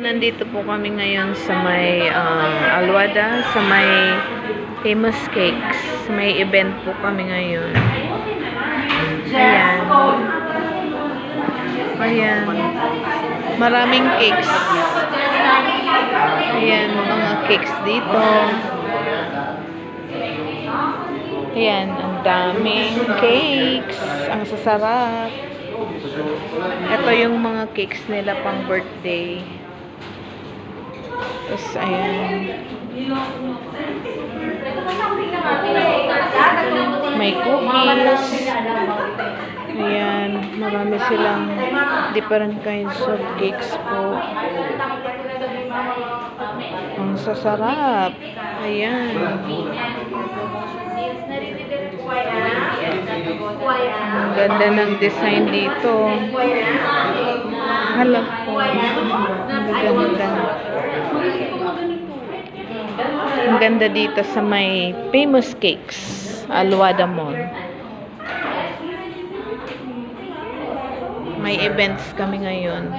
Nandito po kami ngayon sa may Alwada, sa may Famous Cakes. May event po kami ngayon. Ayan. Ayan. Maraming cakes. Ayan, mga cakes dito. Ayan, ang daming cakes. Ang sasarap. Ito yung mga cakes nila pang birthday. Tapos, ayan. May cookies. Ayan. Marami silang different kinds of cakes po. Ang sasarap. Ayan. Ang ganda ng design dito. Hala po. Ang ganda. Ang ganda dito sa may Famous Cakes, Alwada Mall. May events kami ngayon.